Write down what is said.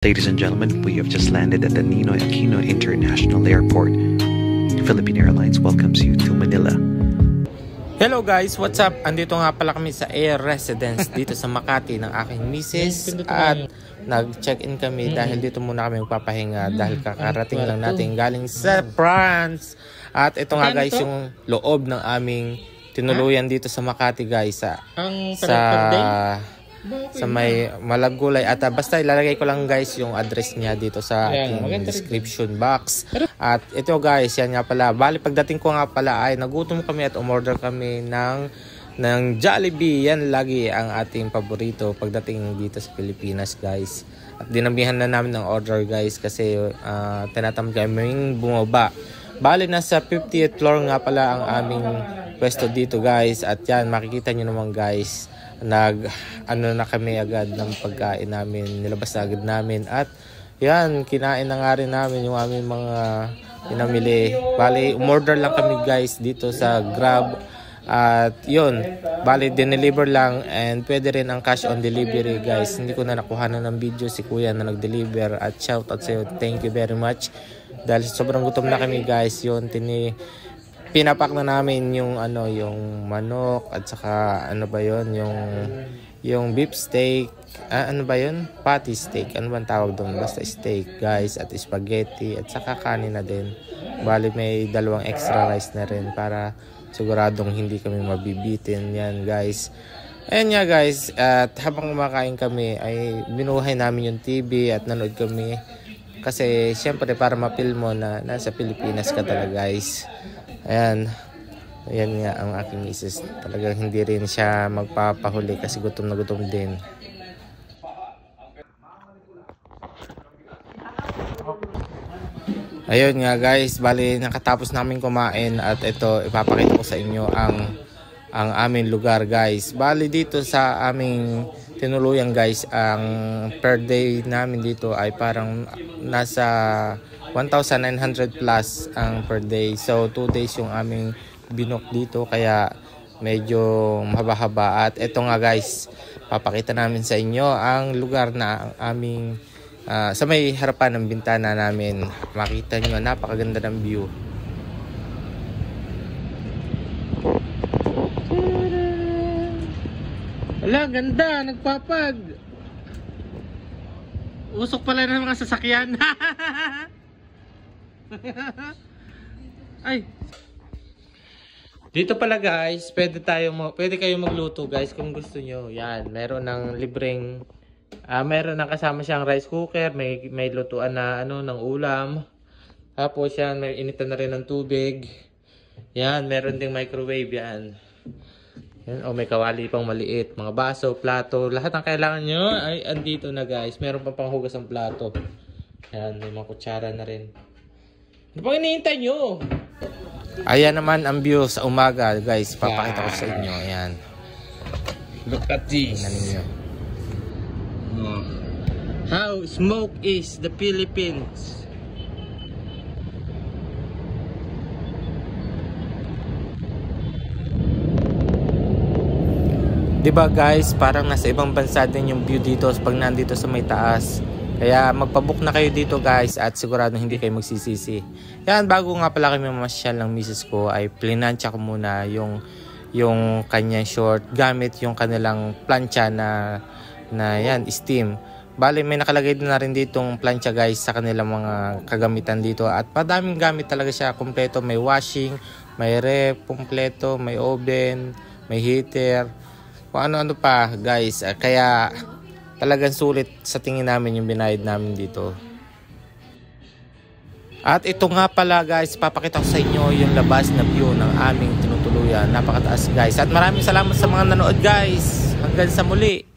Ladies and gentlemen, we have just landed at the Ninoy Aquino International Airport. Philippine Airlines welcomes you to Manila. Hello guys, what's up? Andito nga pala kami sa Air Residence dito sa Makati ng aking misis at nag-check-in kami dahil dito muna kami magpapahinga dahil kakarating lang natin galing sa France. At ito nga guys yung loob ng aming tinuluyan dito sa Makati guys sa may Malagulay at basta ilalagay ko lang guys yung address niya dito sa ating description box. At ito guys, yan nga pala, bali pagdating ko nga pala ay nagutom kami at umorder kami ng Jollibee. Yan lagi ang ating paborito pagdating dito sa Pilipinas guys. At dinamihan na namin ng order guys kasi tinatamad kaming bumaba. Bali nasa 50th floor nga pala ang aming pwesto dito guys. At yan makikita nyo naman guys, na kami agad ng pagkain namin, nilabas na agad namin at yan, kinain na nga rin namin yung aming mga pinamili. Bali, umorder lang kami guys dito sa Grab at yun, bali dineliver lang and pwede rin ang cash on delivery guys. Hindi ko na nakuha ng video si kuya na nag-deliver at shoutout sa iyo, thank you very much dahil sobrang gutom na kami guys. Yun, pinapak na namin yung yung manok at saka yung beef steak, patty steak, ano bang tawag doon, basta steak guys, at spaghetti at saka kanin na din. Bali may dalawang extra rice na rin para siguradong hindi kami mabibitin. Yan guys, ayan nga guys, at habang kumakain kami ay binuhay namin yung TV at nanood kami kasi syempre para mapil mo na nasa Pilipinas ka talaga guys. Ayan nga ang aking misis, talagang hindi rin siya magpapahuli kasi gutom na gutom din. Ayun nga guys, bali nakatapos namin kumain at ito ipapakita ko sa inyo ang aming lugar guys. Bali dito sa aming tinuluyan guys, ang per day namin dito ay parang nasa 1,900 plus ang per day. So 2 days yung aming binook dito kaya medyo mahaba-haba. At ito nga guys, papakita namin sa inyo ang lugar na ang aming sa may harapan ng bintana namin. Makita nyo, napakaganda ng view. Wala, ganda, nagpapag. Usok pala ng mga sasakyan. Ay. Dito pala guys, pwede kayong magluto guys kung gusto nyo. Yan, meron ng libreng meron ng kasama siyang rice cooker, may lutuan na ng ulam. Tapos yan, may initan na rin ng tubig. Yan, meron ding microwave yan. Yan, may kawali pang maliit, mga baso, plato, lahat ng kailangan nyo ay andito na guys. Meron pang panghugas ng plato. Yan, may mga kutsara na rin. Ano pang hinihintay nyo? Ayan naman ang view sa umaga guys, papakita ko sa inyo. Ayan, look at this. How smoke is the Philippines. Diba guys, parang nasa ibang bansa din yung view dito pag nandito sa may taas. Kaya magpabook na kayo dito guys at sigurado hindi kayo magsisisi. Yan, bago nga pala kami mamasyal ng misis ko ay plinansya ko muna yung kanyang short gamit yung kanilang plancha na yan, steam. Bali may nakalagay din na rin ditong plancha guys sa kanilang mga kagamitan dito at madaming gamit talaga siya. Kompleto, may washing, may ref, kompleto, may oven, may heater, kung ano-ano pa guys. Kaya talagang sulit sa tingin namin yung binayad namin dito. At ito nga pala guys, papakita ko sa inyo yung labas na view ng aming tinutuluyan. Napakataas guys. At maraming salamat sa mga nanood guys. Hanggang sa muli.